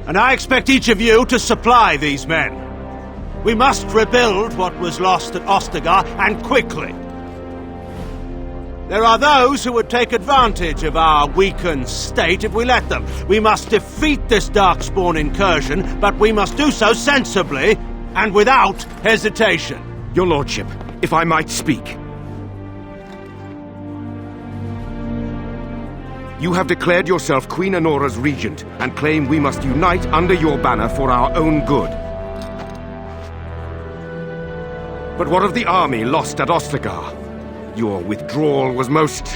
And I expect each of you to supply these men. We must rebuild what was lost at Ostagar, and quickly. There are those who would take advantage of our weakened state if we let them. We must defeat this Darkspawn incursion, but we must do so sensibly and without hesitation. Your lordship, if I might speak. You have declared yourself Queen Anora's regent, and claim we must unite under your banner for our own good. But what of the army lost at Ostagar? Your withdrawal was most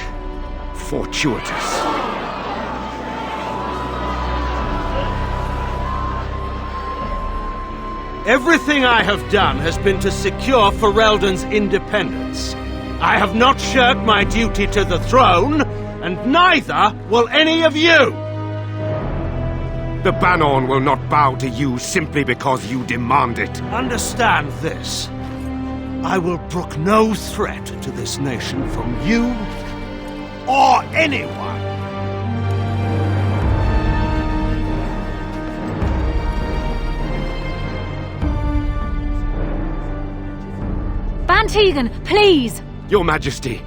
fortuitous. Everything I have done has been to secure Ferelden's independence. I have not shirked my duty to the throne, and neither will any of you! The Bannorn will not bow to you simply because you demand it. Understand this. I will brook no threat to this nation from you or anyone. Van Tegan, please! Your Majesty,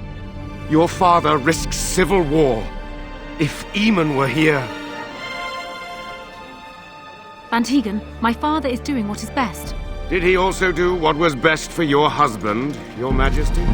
your father risks civil war. If Eamon were here... Van Tegan, my father is doing what is best. Did he also do what was best for your husband, Your Majesty?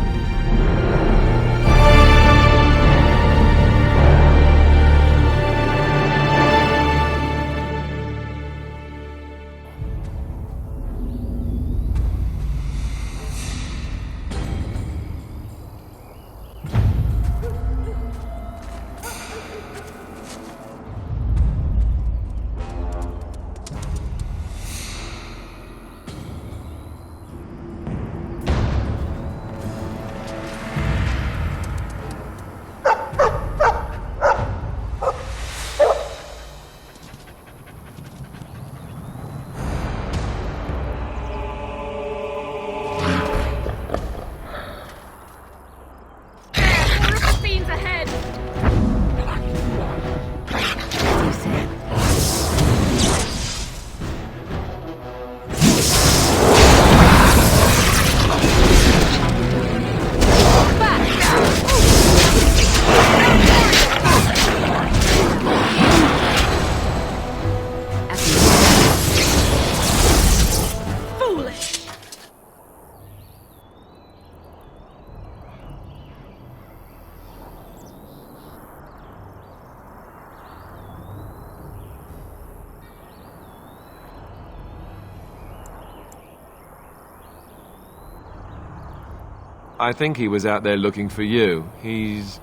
I think he was out there looking for you. He's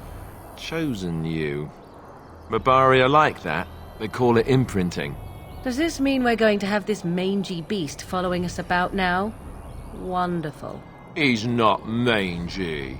chosen you. Mabari are like that. They call it imprinting. Does this mean we're going to have this mangy beast following us about now? Wonderful. He's not mangy.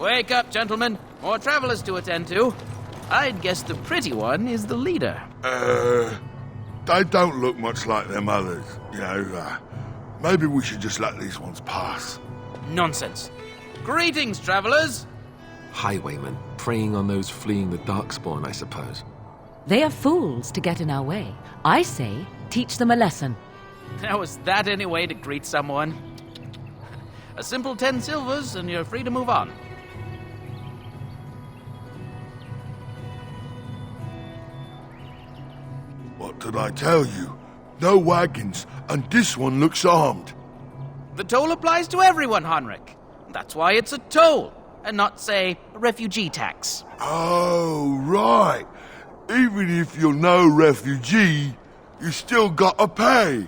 Wake up, gentlemen. More travelers to attend to. I'd guess the pretty one is the leader. They don't look much like them others, you know. Maybe we should just let these ones pass. Nonsense. Greetings, travelers. Highwaymen, preying on those fleeing the Darkspawn, I suppose. They are fools to get in our way. I say, teach them a lesson. Now, is that any way to greet someone? A simple 10 silvers and you're free to move on. What did I tell you? No wagons, and this one looks armed. The toll applies to everyone, Henrik. That's why it's a toll, and not, say, a refugee tax. Oh, right. Even if you're no refugee, you still gotta pay.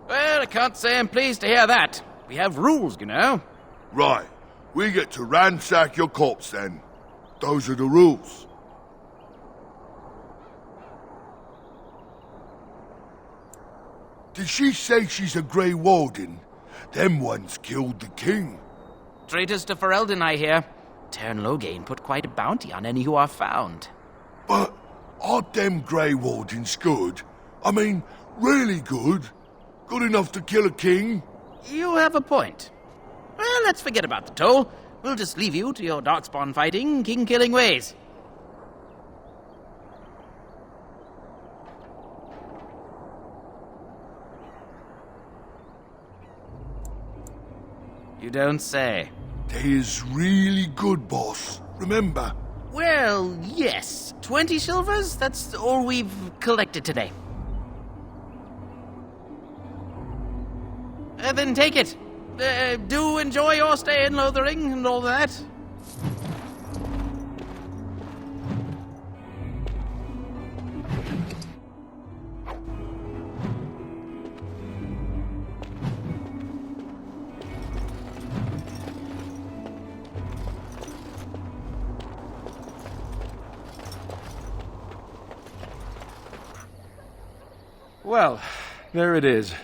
Well, I can't say I'm pleased to hear that. We have rules, you know. Right. We get to ransack your corpse then. Those are the rules. Did she say she's a Grey Warden? Them ones killed the king. Traitors to Ferelden, I hear. Tern Loghain put quite a bounty on any who are found. But aren't them Grey Wardens good? I mean, really good? Good enough to kill a king? You have a point. Well, let's forget about the toll. We'll just leave you to your Darkspawn fighting, king-killing ways. You don't say. They is really good, boss. Remember? Well, yes. 20 silvers? That's all we've collected today. Then take it. Do enjoy your stay in Lothering and all that. Well, there it is.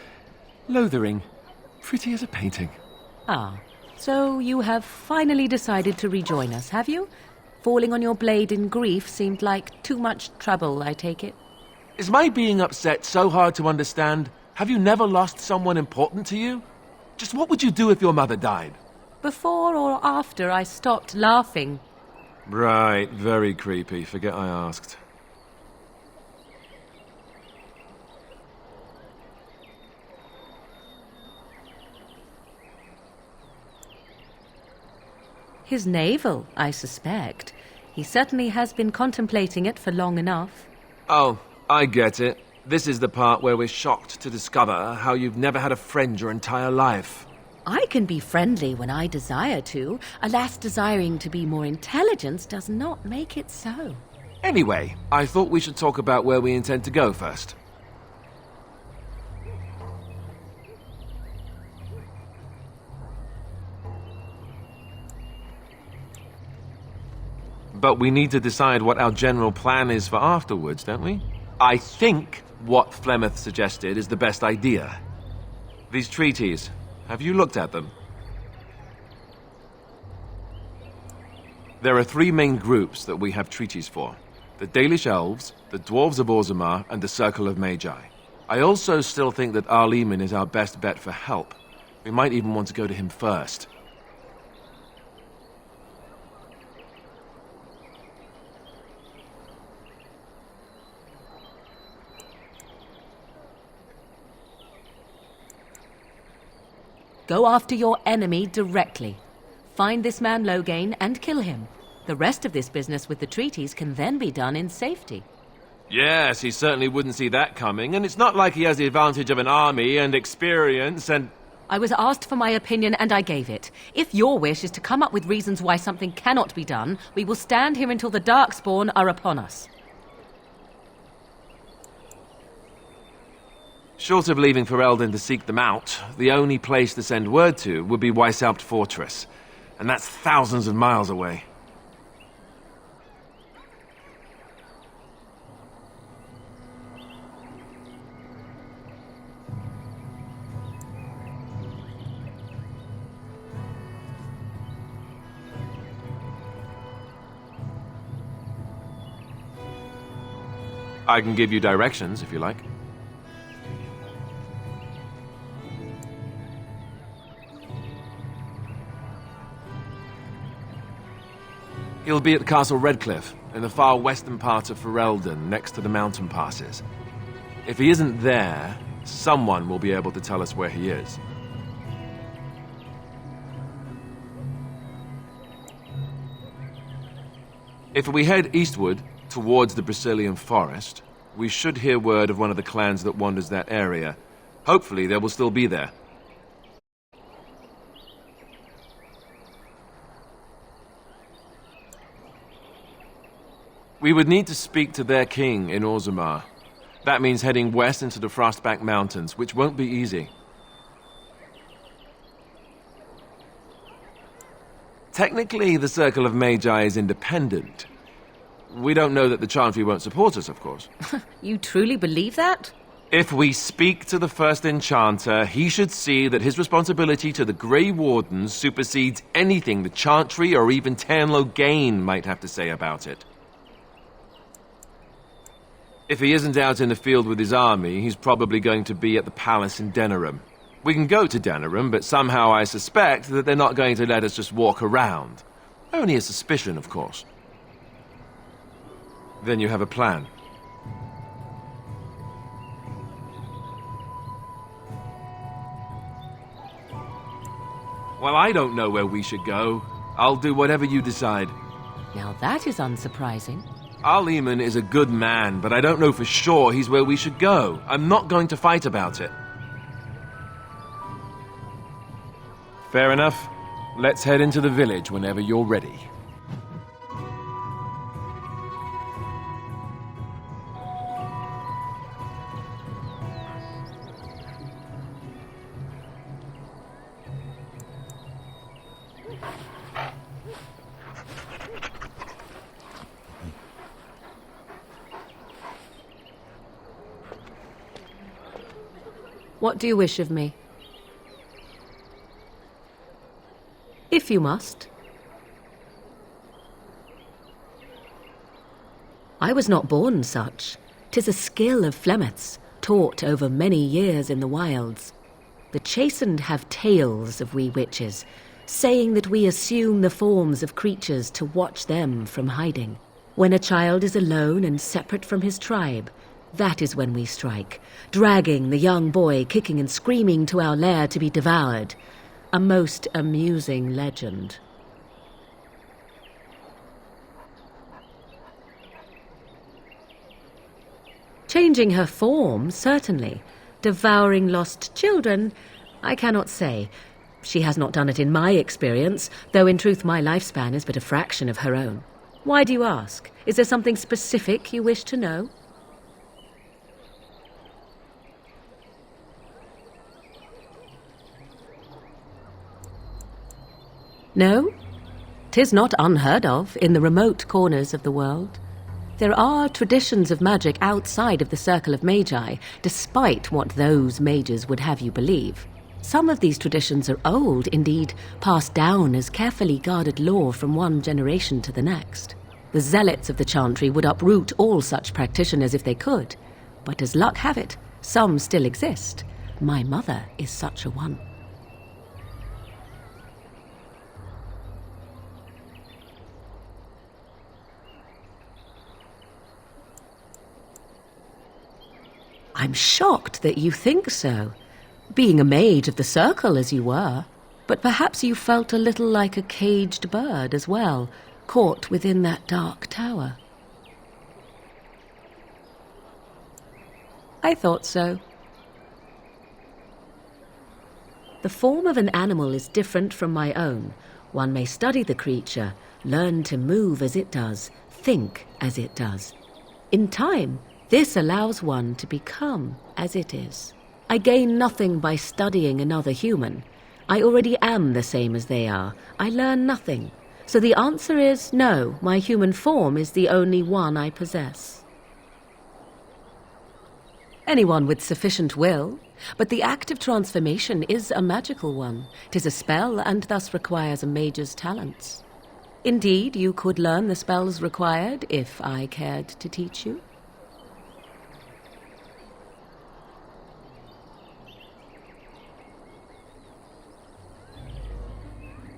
Lothering. Pretty as a painting. Ah, so you have finally decided to rejoin us, have you? Falling on your blade in grief seemed like too much trouble, I take it. Is my being upset so hard to understand? Have you never lost someone important to you? Just what would you do if your mother died? Before or after I stopped laughing. Right, very creepy. Forget I asked. His navel, I suspect. He certainly has been contemplating it for long enough. Oh, I get it. This is the part where we're shocked to discover how you've never had a friend your entire life. I can be friendly when I desire to. Alas, desiring to be more intelligent does not make it so. Anyway, I thought we should talk about where we intend to go first. But we need to decide what our general plan is for afterwards, don't we? I think what Flemeth suggested is the best idea. These treaties, have you looked at them? There are three main groups that we have treaties for. The Dalish Elves, the Dwarves of Orzammar, and the Circle of Magi. I also still think that Arliman is our best bet for help. We might even want to go to him first. Go after your enemy directly. Find this man Loghain and kill him. The rest of this business with the treaties can then be done in safety. Yes, he certainly wouldn't see that coming, and it's not like he has the advantage of an army and experience and... I was asked for my opinion and I gave it. If your wish is to come up with reasons why something cannot be done, we will stand here until the Darkspawn are upon us. Short of leaving Ferelden to seek them out, the only place to send word to would be Weishaupt Fortress. And that's thousands of miles away. I can give you directions, if you like. He'll be at Castle Redcliffe, in the far western part of Ferelden, next to the mountain passes. If he isn't there, someone will be able to tell us where he is. If we head eastward, towards the Brecilian forest, we should hear word of one of the clans that wanders that area. Hopefully they will still be there. We would need to speak to their king in Orzammar. That means heading west into the Frostback Mountains, which won't be easy. Technically, the Circle of Magi is independent. We don't know that the Chantry won't support us, of course. You truly believe that? If we speak to the first Enchanter, he should see that his responsibility to the Grey Wardens supersedes anything the Chantry or even Teyrn Loghain might have to say about it. If he isn't out in the field with his army, he's probably going to be at the palace in Denerim. We can go to Denerim, but somehow I suspect that they're not going to let us just walk around. Only a suspicion, of course. Then you have a plan. Well, I don't know where we should go. I'll do whatever you decide. Now that is unsurprising. Arleman is a good man, but I don't know for sure he's where we should go. I'm not going to fight about it. Fair enough. Let's head into the village whenever you're ready. What do you wish of me? If you must. I was not born such. 'Tis a skill of Flemeth's, taught over many years in the wilds. The chastened have tales of we witches, saying that we assume the forms of creatures to watch them from hiding. When a child is alone and separate from his tribe, that is when we strike, dragging the young boy kicking and screaming to our lair to be devoured. A most amusing legend. Changing her form, certainly. Devouring lost children, I cannot say. She has not done it in my experience, though in truth my lifespan is but a fraction of her own. Why do you ask? Is there something specific you wish to know? No? 'Tis not unheard of in the remote corners of the world. There are traditions of magic outside of the Circle of Magi, despite what those mages would have you believe. Some of these traditions are old, indeed, passed down as carefully guarded lore from one generation to the next. The zealots of the Chantry would uproot all such practitioners if they could, but as luck have it, some still exist. My mother is such a one. I'm shocked that you think so, being a mage of the Circle as you were. But perhaps you felt a little like a caged bird as well, caught within that dark tower. I thought so. The form of an animal is different from my own. One may study the creature, learn to move as it does, think as it does. In time, this allows one to become as it is. I gain nothing by studying another human. I already am the same as they are. I learn nothing. So the answer is no, my human form is the only one I possess. Anyone with sufficient will, but the act of transformation is a magical one. 'Tis a spell and thus requires a mage's talents. Indeed, you could learn the spells required if I cared to teach you.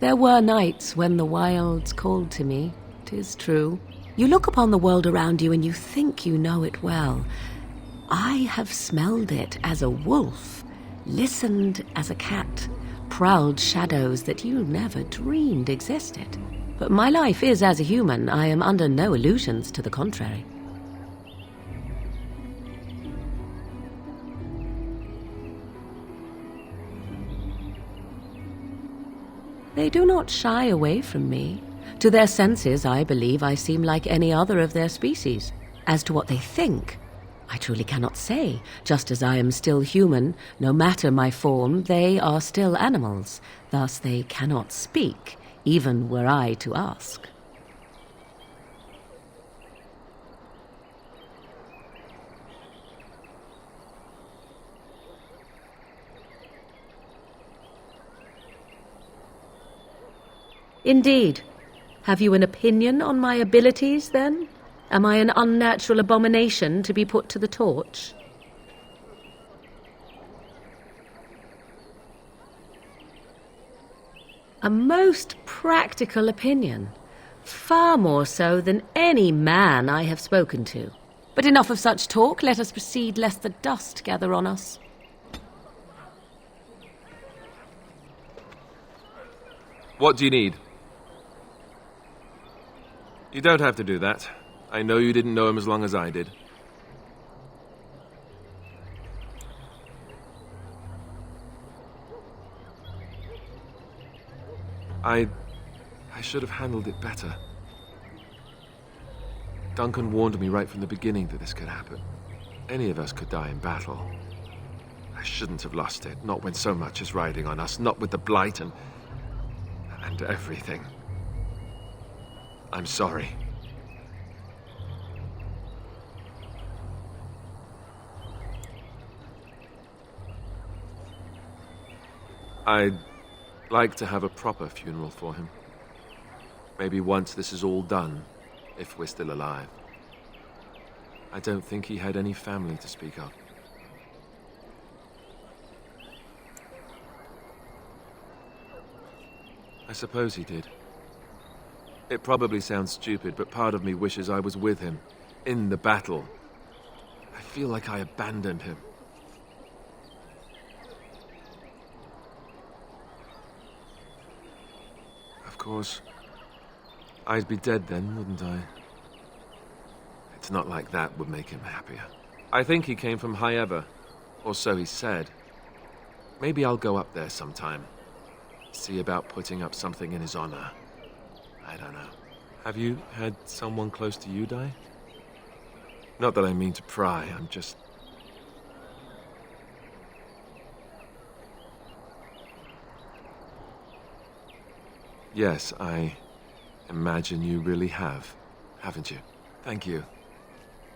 There were nights when the wilds called to me, 'tis true. You look upon the world around you and you think you know it well. I have smelled it as a wolf, listened as a cat, prowled shadows that you never dreamed existed. But my life is as a human. I am under no illusions to the contrary. They do not shy away from me. To their senses, I believe I seem like any other of their species. As to what they think, I truly cannot say. Just as I am still human, no matter my form, they are still animals. Thus they cannot speak, even were I to ask. Indeed. Have you an opinion on my abilities, then? Am I an unnatural abomination to be put to the torch? A most practical opinion. Far more so than any man I have spoken to. But enough of such talk. Let us proceed, lest the dust gather on us. What do you need? You don't have to do that. I know you didn't know him as long as I did. I should have handled it better. Duncan warned me right from the beginning that this could happen. Any of us could die in battle. I shouldn't have lost it, not when so much is riding on us, not with the Blight and everything. I'm sorry. I'd like to have a proper funeral for him. Maybe once this is all done, if we're still alive. I don't think he had any family to speak of. I suppose he did. It probably sounds stupid, but part of me wishes I was with him, in the battle. I feel like I abandoned him. Of course, I'd be dead then, wouldn't I? It's not like that would make him happier. I think he came from High Ever, or so he said. Maybe I'll go up there sometime. See about putting up something in his honor. I don't know. Have you had someone close to you die? Not that I mean to pry, I'm just... Yes, I imagine you really have, haven't you? Thank you.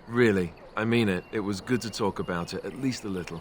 Really, I mean it. It was good to talk about it, at least a little.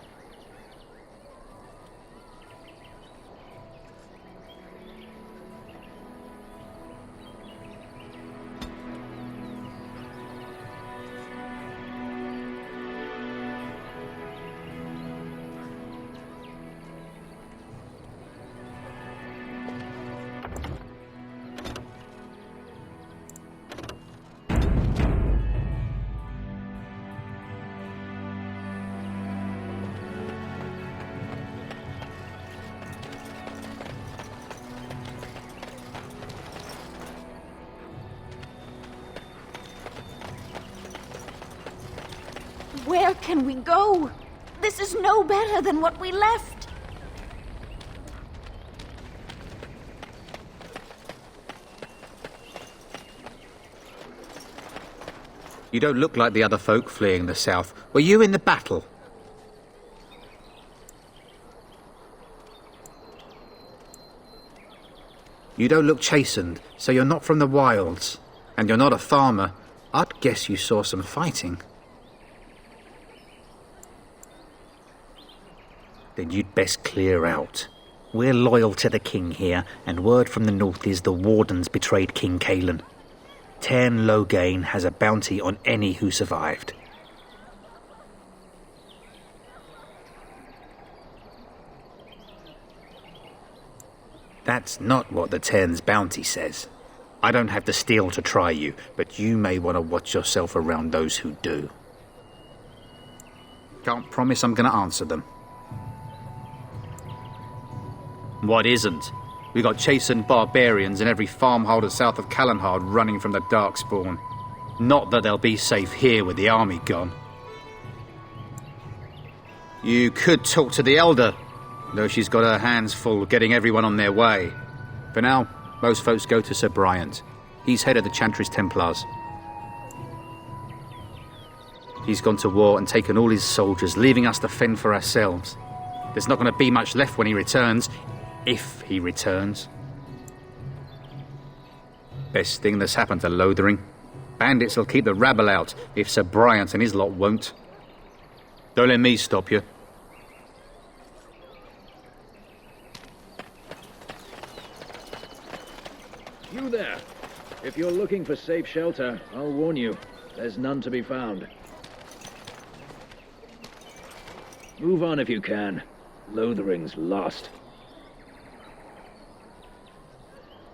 Where can we go? This is no better than what we left. You don't look like the other folk fleeing the south. Were you in the battle? You don't look chastened, so you're not from the wilds. And you're not a farmer. I'd guess you saw some fighting. Then you'd best clear out. We're loyal to the king here, and word from the north is the Wardens betrayed King Cailan. Tairn Loghain has a bounty on any who survived. That's not what the Tern's bounty says. I don't have the steel to try you, but you may want to watch yourself around those who do. Can't promise I'm going to answer them. What isn't? We got chastened barbarians in every farmholder south of Callanhard running from the Darkspawn. Not that they'll be safe here with the army gone. You could talk to the Elder, though she's got her hands full getting everyone on their way. For now, most folks go to Sir Bryant. He's head of the Chantry's Templars. He's gone to war and taken all his soldiers, leaving us to fend for ourselves. There's not going to be much left when he returns, if he returns. Best thing that's happened to Lothering. Bandits will keep the rabble out, if Sir Bryant and his lot won't. Don't let me stop you. You there. If you're looking for safe shelter, I'll warn you, there's none to be found. Move on if you can. Lothering's lost.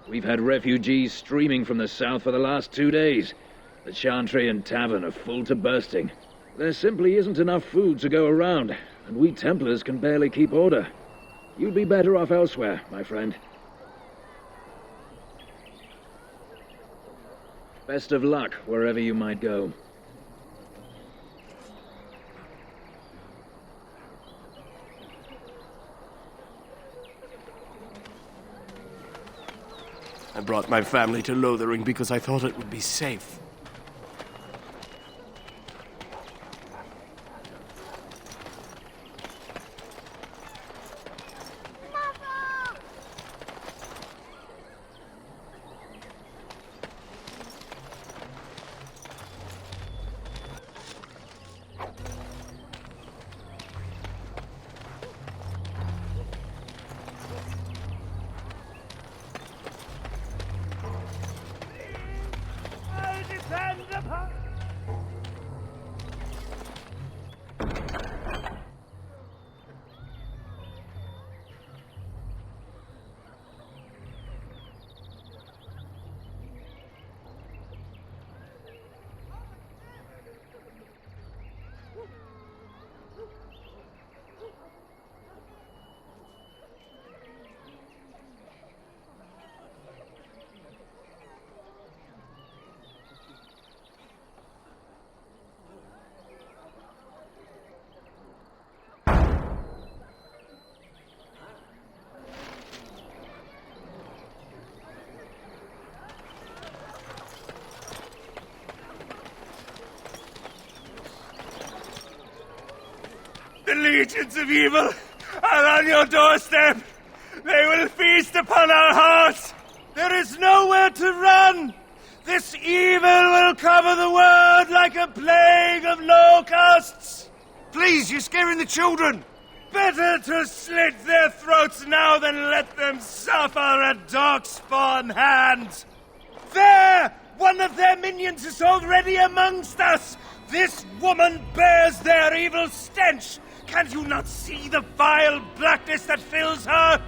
We've had refugees streaming from the south for the last 2 days. The Chantry and Tavern are full to bursting. There simply isn't enough food to go around, and we Templars can barely keep order. You'd be better off elsewhere, my friend. Best of luck wherever you might go. I brought my family to Lothering because I thought it would be safe. The legions of evil are on your doorstep. They will feast upon our hearts. There is nowhere to run. This evil will cover the world like a plague of locusts. Please, you're scaring the children. Better to slit their throats now than let them suffer at Darkspawn hands. There! One of their minions is already amongst us. This woman bears their evil stench. Can you not see the vile blackness that fills her?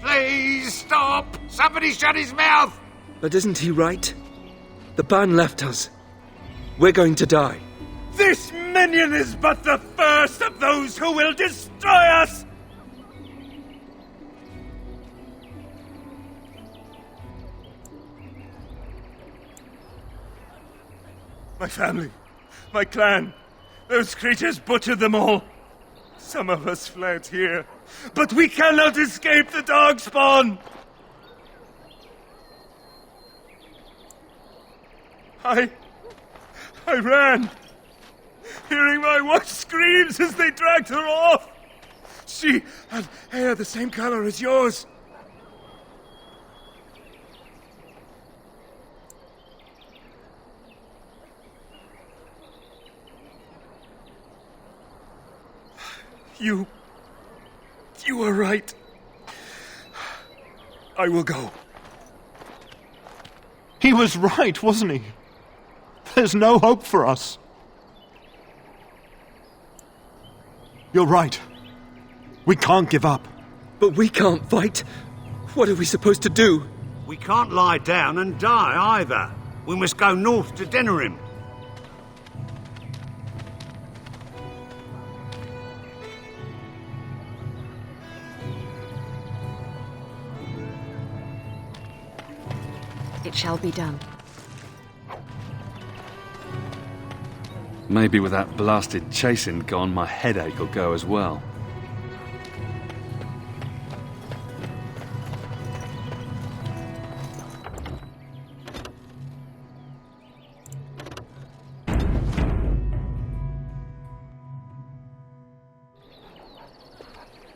Please stop! Somebody shut his mouth! But isn't he right? The ban left us. We're going to die. This minion is but the first of those who will destroy us! My family, my clan, those creatures butchered them all. Some of us fled here, but we cannot escape the Darkspawn! I ran, hearing my wife's screams as they dragged her off. She had hair the same color as yours. You were right. I will go. He was right, wasn't he? There's no hope for us. You're right. We can't give up. But we can't fight. What are we supposed to do? We can't lie down and die either. We must go north to Denerim. It shall be done. Maybe with that blasted chasing gone, my headache will go as well.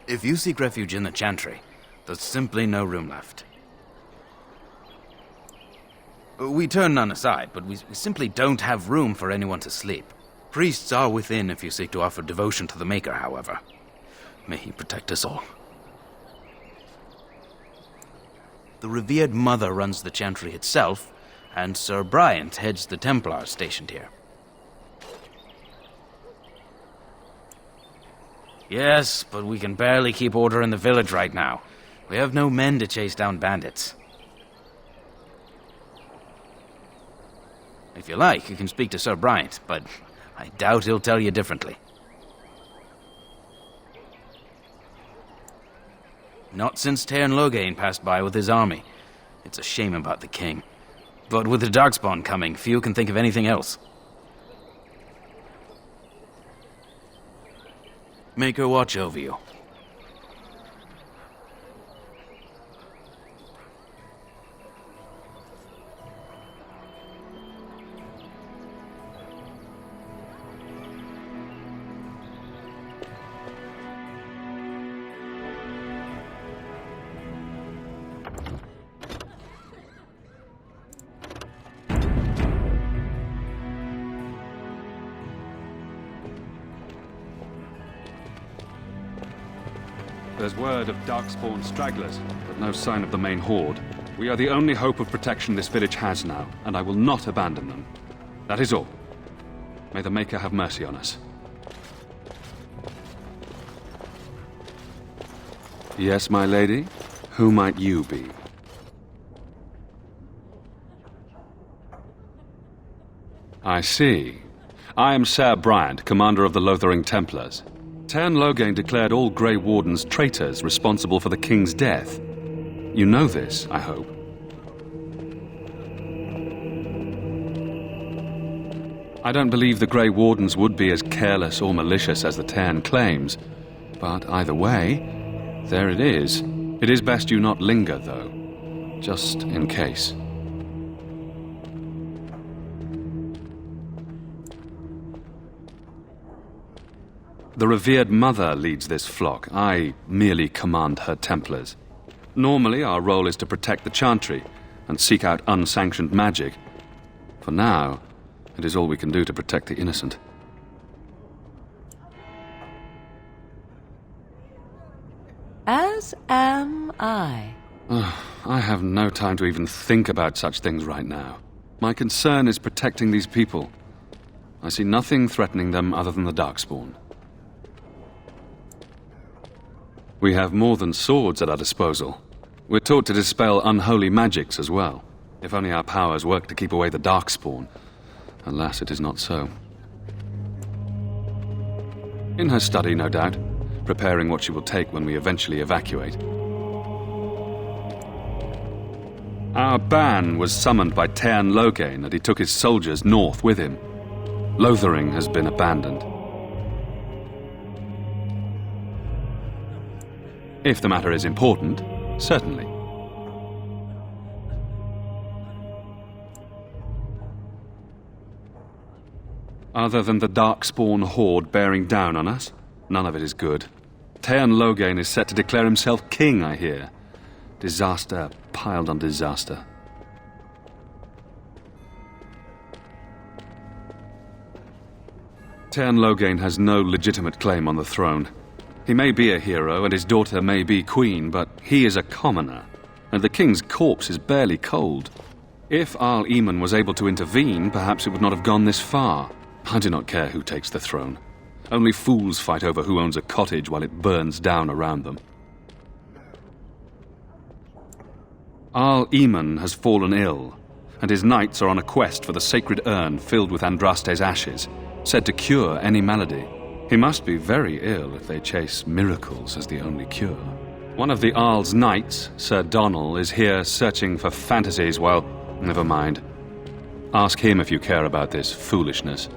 If you seek refuge in the Chantry, there's simply no room left. We turn none aside, but we simply don't have room for anyone to sleep. Priests are within if you seek to offer devotion to the Maker, however. May he protect us all. The revered Mother runs the Chantry itself, and Sir Bryant heads the Templars stationed here. Yes, but we can barely keep order in the village right now. We have no men to chase down bandits. If you like, you can speak to Sir Bryant, but I doubt he'll tell you differently. Not since Tairn Loghain passed by with his army. It's a shame about the king. But with the Darkspawn coming, few can think of anything else. Make her watch over you. There's word of Darkspawn stragglers, but no sign of the main horde. We are the only hope of protection this village has now, and I will not abandon them. That is all. May the Maker have mercy on us. Yes, my lady? Who might you be? I see. I am Ser Bryant, commander of the Lothering Templars. Tairn Loghain declared all Grey Wardens traitors responsible for the king's death. You know this, I hope. I don't believe the Grey Wardens would be as careless or malicious as the Tairn claims, but either way, there it is. It is best you not linger, though, just in case. The revered Mother leads this flock. I merely command her Templars. Normally, our role is to protect the Chantry and seek out unsanctioned magic. For now, it is all we can do to protect the innocent. As am I. I have no time to even think about such things right now. My concern is protecting these people. I see nothing threatening them other than the Darkspawn. We have more than swords at our disposal. We're taught to dispel unholy magics as well. If only our powers work to keep away the Darkspawn. Alas, it is not so. In her study, no doubt, preparing what she will take when we eventually evacuate. Our ban was summoned by Tairn Loghain, and he took his soldiers north with him. Lothering has been abandoned. If the matter is important, certainly. Other than the Darkspawn horde bearing down on us, none of it is good. Tairn Loghain is set to declare himself king, I hear. Disaster piled on disaster. Tairn Loghain has no legitimate claim on the throne. He may be a hero, and his daughter may be queen, but he is a commoner, and the king's corpse is barely cold. If Arl Eamon was able to intervene, perhaps it would not have gone this far. I do not care who takes the throne. Only fools fight over who owns a cottage while it burns down around them. Arl Eamon has fallen ill, and his knights are on a quest for the sacred urn filled with Andraste's ashes, said to cure any malady. He must be very ill if they chase miracles as the only cure. One of the Arl's knights, Sir Donal, is here searching for fantasies. Well, never mind. Ask him if you care about this foolishness.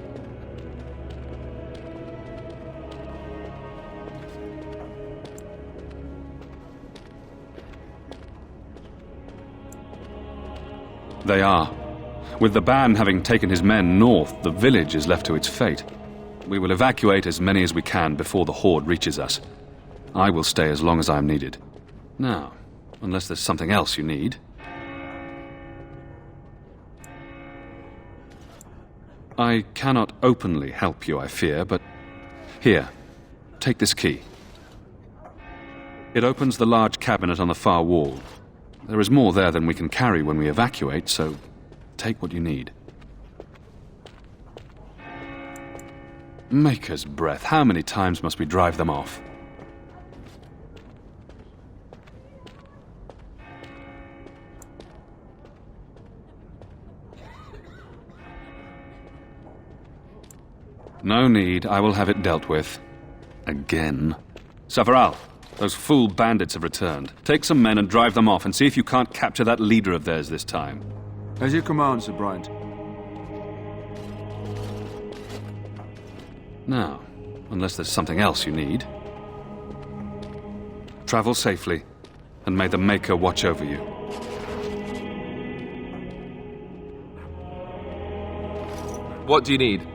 They are. With the ban having taken his men north, the village is left to its fate. We will evacuate as many as we can before the horde reaches us. I will stay as long as I am needed. Now, unless there's something else you need. I cannot openly help you, I fear, but here, take this key. It opens the large cabinet on the far wall. There is more there than we can carry when we evacuate, so take what you need. Maker's breath, how many times must we drive them off? No need, I will have it dealt with. Again. Safaral, those fool bandits have returned. Take some men and drive them off and see if you can't capture that leader of theirs this time. As you command, Sir Bryant. Now, unless there's something else you need. Travel safely, and may the Maker watch over you. What do you need?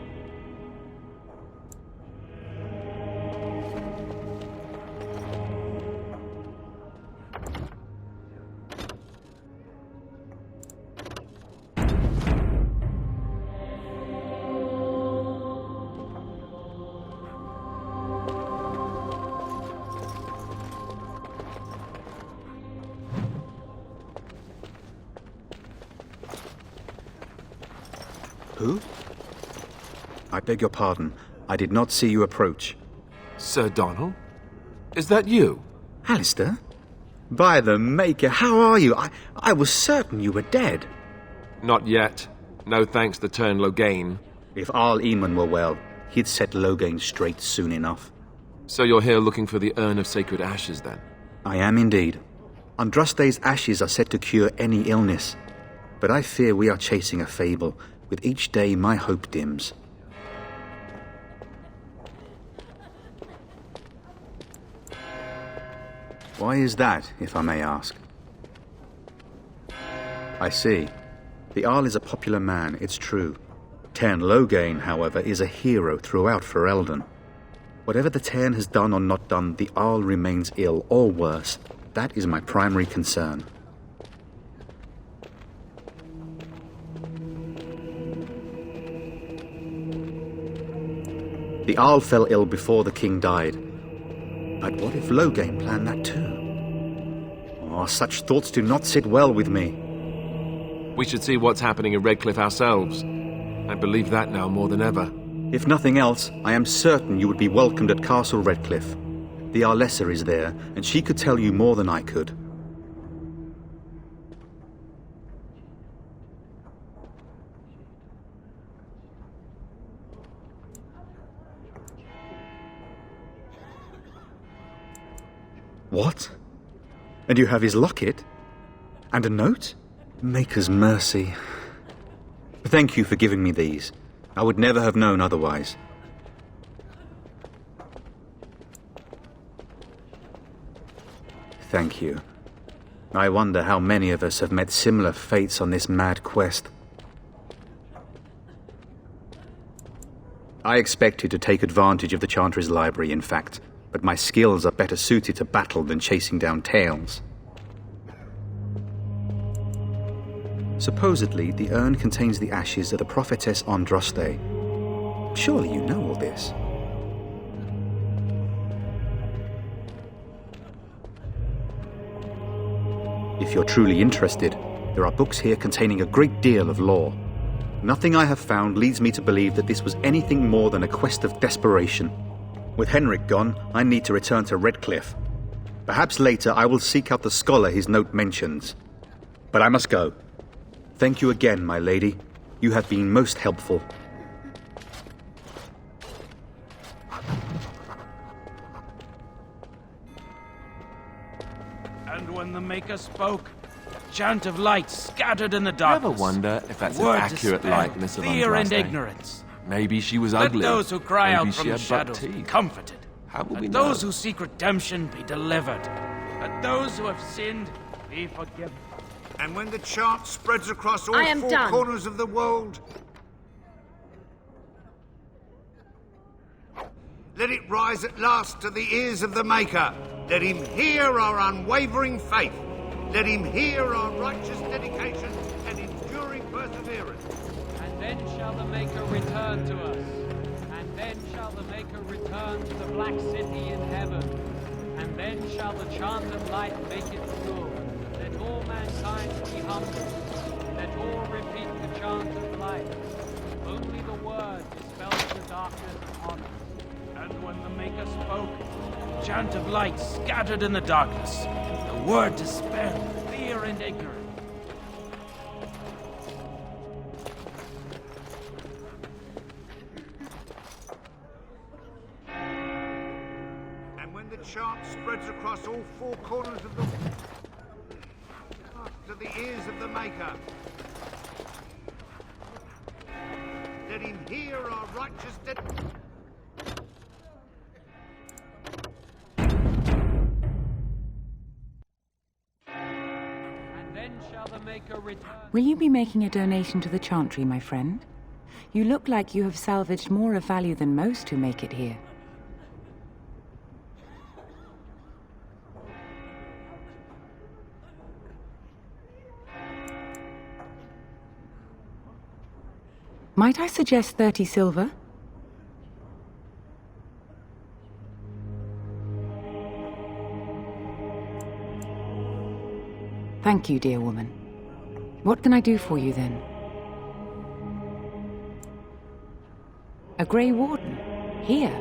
Who? I beg your pardon. I did not see you approach. Sir Donal? Is that you? Alistair? By the Maker, how are you? I was certain you were dead. Not yet. No thanks to Turn Loghain. If Arl Eamon were well, he'd set Loghain straight soon enough. So you're here looking for the Urn of Sacred Ashes, then? I am indeed. Andraste's ashes are said to cure any illness. But I fear we are chasing a fable. With each day, my hope dims. Why is that, if I may ask? I see. The Arl is a popular man, it's true. Turn Loghain, however, is a hero throughout Ferelden. Whatever the Turn has done or not done, the Arl remains ill, or worse. That is my primary concern. The Arl fell ill before the king died. But what if Loghain planned that too? Oh, such thoughts do not sit well with me. We should see what's happening in Redcliffe ourselves. I believe that now more than ever. If nothing else, I am certain you would be welcomed at Castle Redcliffe. The Arlessa is there, and she could tell you more than I could. What? And you have his locket? And a note? Maker's mercy. Thank you for giving me these. I would never have known otherwise. Thank you. I wonder how many of us have met similar fates on this mad quest. I expected to take advantage of the Chantry's library, in fact. But my skills are better suited to battle than chasing down tales. Supposedly, the urn contains the ashes of the prophetess Andraste. Surely you know all this. If you're truly interested, there are books here containing a great deal of lore. Nothing I have found leads me to believe that this was anything more than a quest of desperation. With Henrik gone, I need to return to Redcliffe. Perhaps later I will seek out the scholar his note mentions. But I must go. Thank you again, my lady. You have been most helpful. And when the Maker spoke, a chant of light scattered in the darkness. You ever wonder if that's an Word accurate despair, likeness of fear and Andraste? ignorance. Maybe she was Let ugly. those who cry Maybe out she from the had buck shadows be teeth. comforted. How will we Let know? those who seek redemption be delivered. Let those who have sinned be forgiven. And when the chant spreads across all I am four done. corners of the world, let it rise at last to the ears of the Maker. Let him hear our unwavering faith. Let him hear our righteous dedication and enduring perseverance. And then shall the Maker return to us. And then shall the Maker return to the Black City in heaven. And then shall the chant of light make it true. Let all mankind be humble. Let all repeat the chant of light. Only the word dispels the darkness upon us. And when the Maker spoke, a chant of light scattered in the darkness. The word dispelled fear and ignorance. And when the chant spreads across all four corners of the world, to the ears of the Maker. Let him hear our righteous dedication. And then shall the Maker return. Will you be making a donation to the Chantry, my friend? You look like you have salvaged more of value than most who make it here. Might I suggest 30 silver? Thank you, dear woman. What can I do for you, then? A Grey Warden? Here?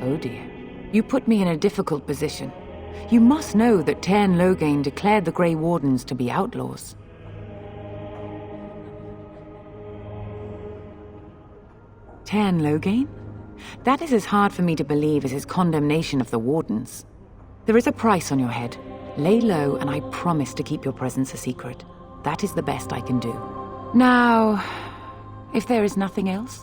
Oh, dear. You put me in a difficult position. You must know that Tairn Loghain declared the Grey Wardens to be outlaws. Tairn Loghain? That is as hard for me to believe as his condemnation of the Wardens. There is a price on your head. Lay low, and I promise to keep your presence a secret. That is the best I can do. Now, if there is nothing else...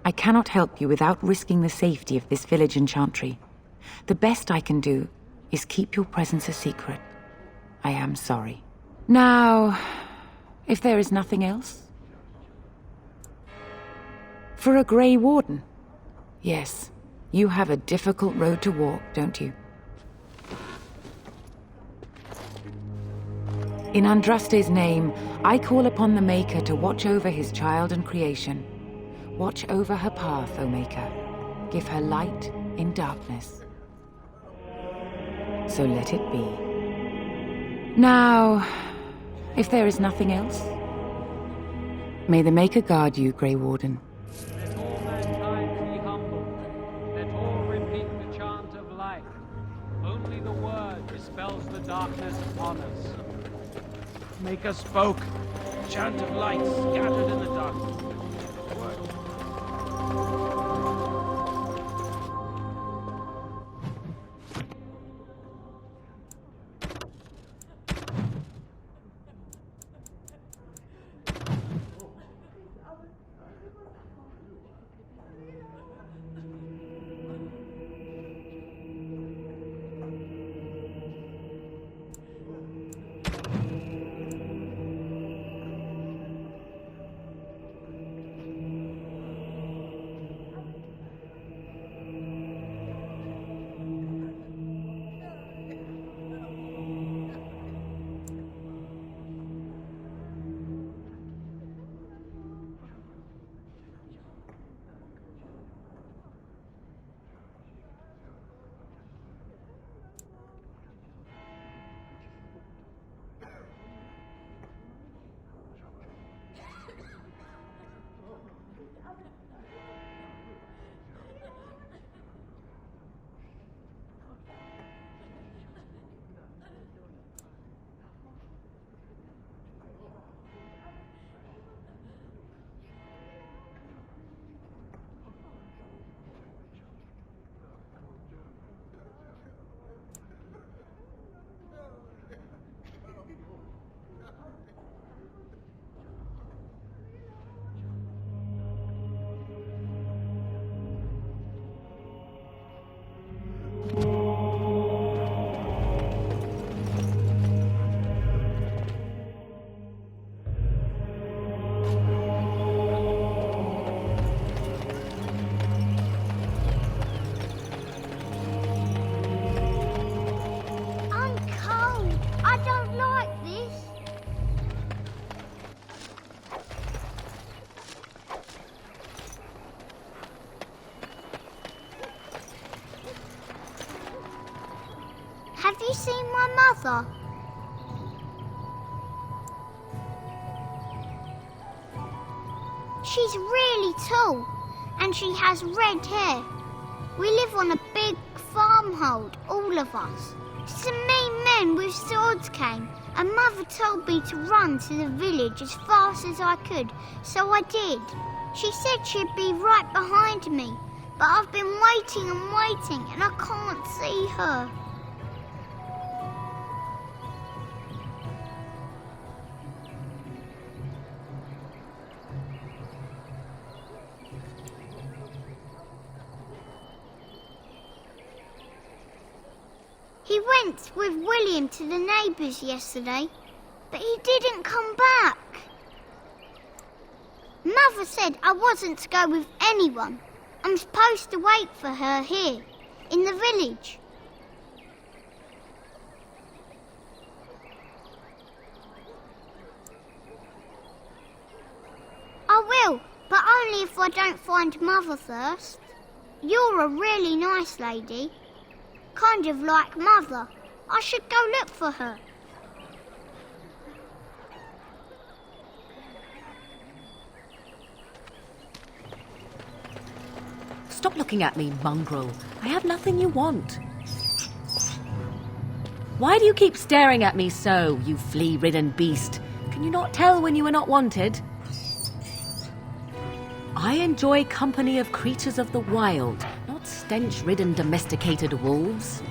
I cannot help you without risking the safety of this village and Chantry. The best I can do is keep your presence a secret. I am sorry. Now, if there is nothing else... For a Grey Warden? Yes, you have a difficult road to walk, don't you? In Andraste's name, I call upon the Maker to watch over his child and creation. Watch over her path, O Maker. Give her light in darkness. So let it be. Now, if there is nothing else, may the Maker guard you, Grey Warden. Let all mankind be humble. Let all repeat the chant of light. Only the word dispels the darkness upon us. Maker spoke, a chant of light scattered in the darkness. The word. you seen my mother? She's really tall, and she has red hair. We live on a big farmhold, all of us. Some mean men with swords came, and Mother told me to run to the village as fast as I could, so I did. She said she'd be right behind me, but I've been waiting and waiting, and I can't see her. He went with William to the neighbours yesterday, but he didn't come back. Mother said I wasn't to go with anyone. I'm supposed to wait for her here, in the village. I will, but only if I don't find Mother first. You're a really nice lady. Kind of like Mother. I should go look for her. Stop looking at me, mongrel. I have nothing you want. Why do you keep staring at me so, you flea-ridden beast? Can you not tell when you are not wanted? I enjoy company of creatures of the wild, not stench-ridden domesticated wolves.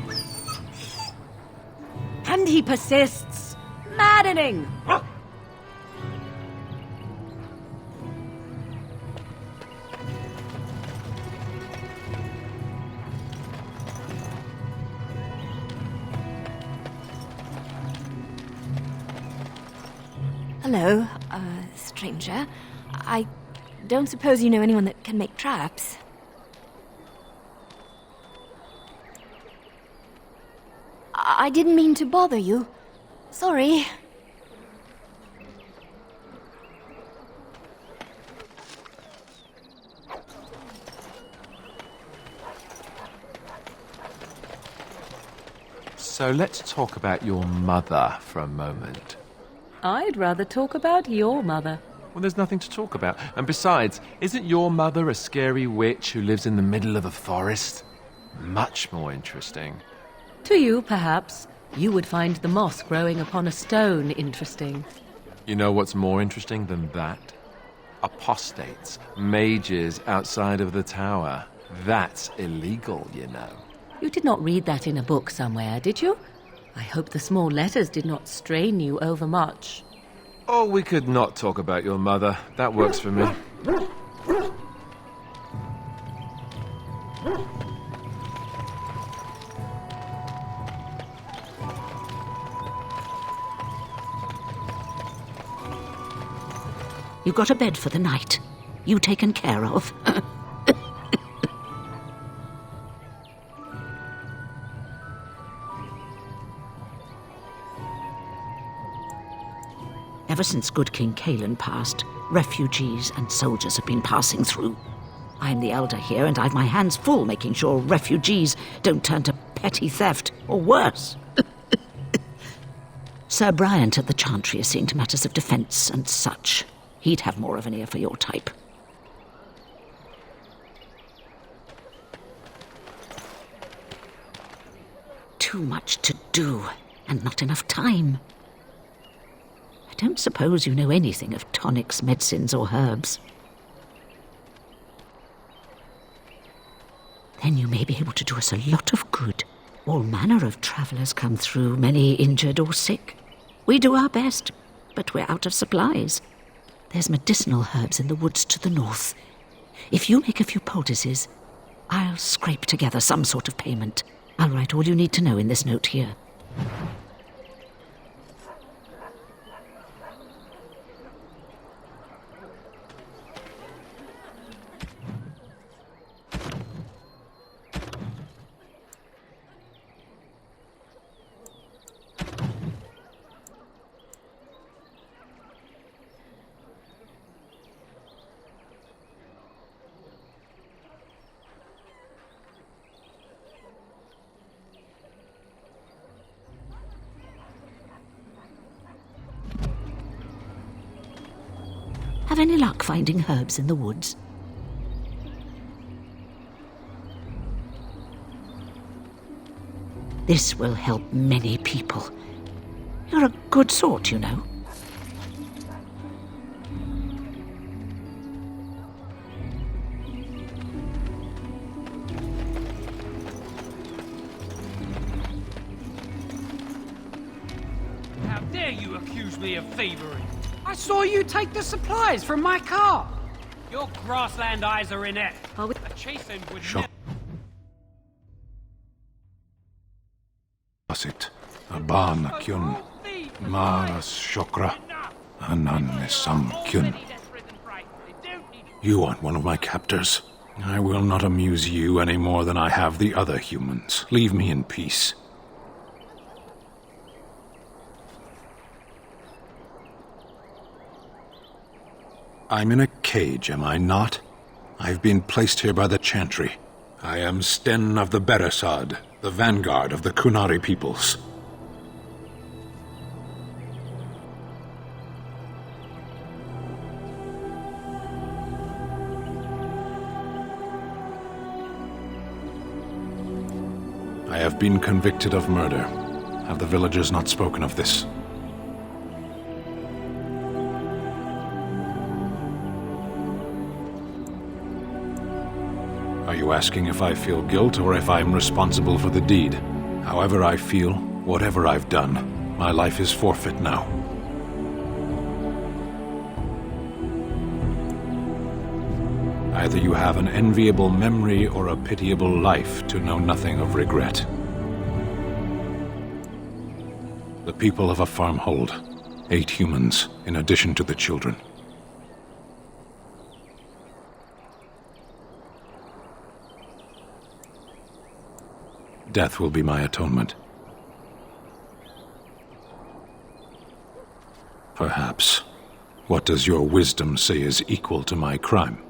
And he persists. Maddening! Hello, stranger. I don't suppose you know anyone that can make traps? I didn't mean to bother you. Sorry. So let's talk about your mother for a moment. I'd rather talk about your mother. Well, there's nothing to talk about. And besides, isn't your mother a scary witch who lives in the middle of a forest? Much more interesting. To you, perhaps. You would find the moss growing upon a stone interesting. You know what's more interesting than that? Apostates, mages outside of the tower. That's illegal, you know. You did not read that in a book somewhere, did you? I hope the small letters did not strain you overmuch. Oh, we could not talk about your mother. That works for me. You got a bed for the night. You taken care of. Ever since good King Cailan passed, refugees and soldiers have been passing through. I'm the elder here, and I've my hands full making sure refugees don't turn to petty theft, or worse. Sir Bryant at the Chantry is seeing to matters of defence and such. He'd have more of an ear for your type. Too much to do, and not enough time. I don't suppose you know anything of tonics, medicines, or herbs. Then you may be able to do us a lot of good. All manner of travellers come through, many injured or sick. We do our best, but we're out of supplies. There's medicinal herbs in the woods to the north. If you make a few poultices, I'll scrape together some sort of payment. I'll write all you need to know in this note here. Have any luck finding herbs in the woods? This will help many people. You're a good sort, you know. How dare you accuse me of thievery? I saw you take the supplies from my car. Your grassland eyes are inept. A chastened would never... Asit, Aban Kyun, Maras Shokra, Ananisam Kyun. You aren't one of my captors. I will not amuse you any more than I have the other humans. Leave me in peace. I'm in a cage, am I not? I've been placed here by the Chantry. I am Sten of the Beresad, the vanguard of the Kunari peoples. I have been convicted of murder. Have the villagers not spoken of this? Are you asking if I feel guilt or if I'm responsible for the deed? However I feel, whatever I've done, my life is forfeit now. Either you have an enviable memory or a pitiable life to know nothing of regret. The people of a farmhold, 8 humans, in addition to the children. Death will be my atonement. Perhaps. What does your wisdom say is equal to my crime?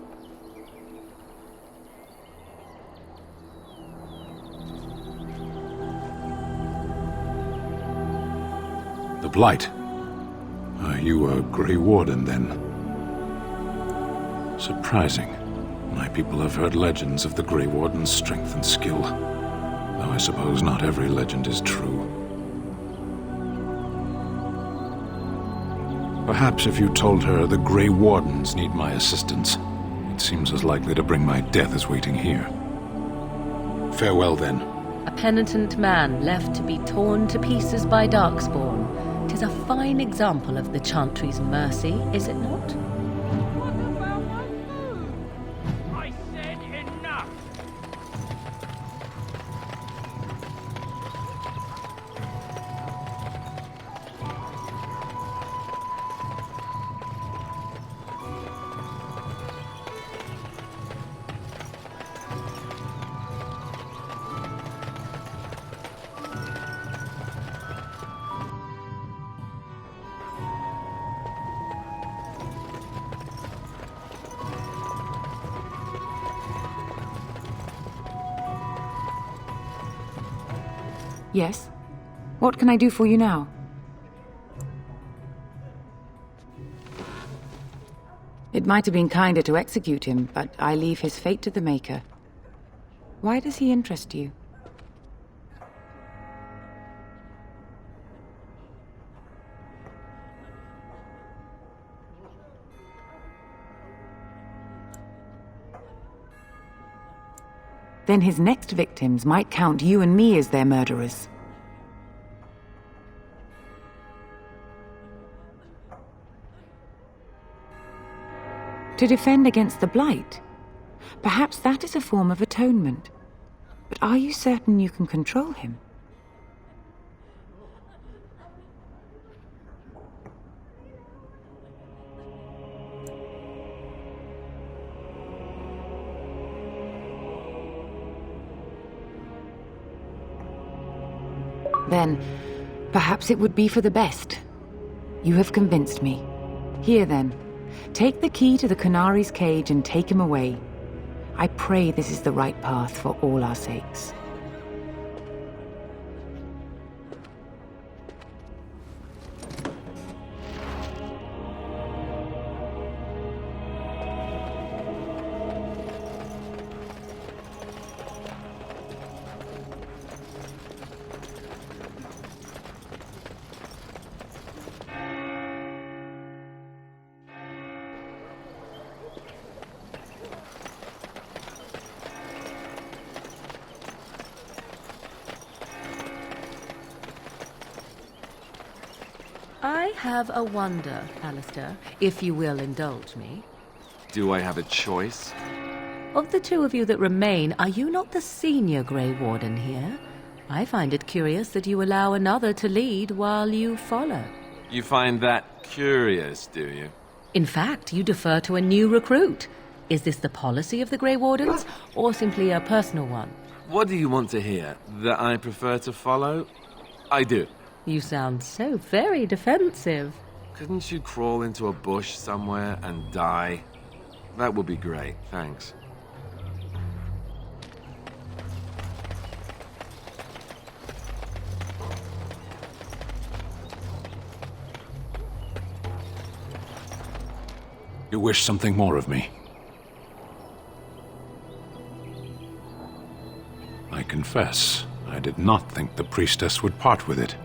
The Blight. Are you a Grey Warden, then? Surprising. My people have heard legends of the Grey Warden's strength and skill. Though I suppose not every legend is true. Perhaps if you told her the Grey Wardens need my assistance, it seems as likely to bring my death as waiting here. Farewell, then. A penitent man left to be torn to pieces by Darkspawn. 'Tis a fine example of the Chantry's mercy, is it not? I said enough! Yes? What can I do for you now? It might have been kinder to execute him, but I leave his fate to the Maker. Why does he interest you? Then his next victims might count you and me as their murderers. To defend against the Blight? Perhaps that is a form of atonement. But are you certain you can control him? Then, perhaps it would be for the best. You have convinced me. Here then, take the key to the Kunari's cage and take him away. I pray this is the right path for all our sakes. I have a wonder, Alistair, if you will indulge me. Do I have a choice? Of the two of you that remain, are you not the senior Grey Warden here? I find it curious that you allow another to lead while you follow. You find that curious, do you? In fact, you defer to a new recruit. Is this the policy of the Grey Wardens, or simply a personal one? What do you want to hear? That I prefer to follow? I do. You sound so very defensive. Couldn't you crawl into a bush somewhere and die? That would be great, thanks. You wish something more of me? I confess, I did not think the priestess would part with it.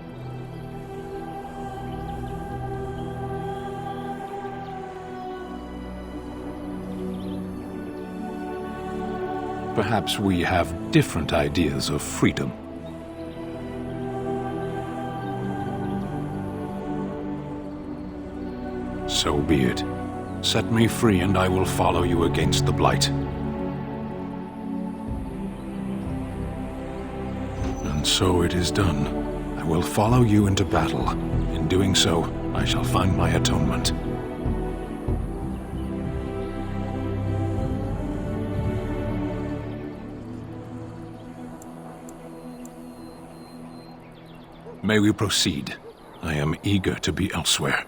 Perhaps we have different ideas of freedom. So be it. Set me free and I will follow you against the Blight. And so it is done. I will follow you into battle. In doing so, I shall find my atonement. May we proceed? I am eager to be elsewhere.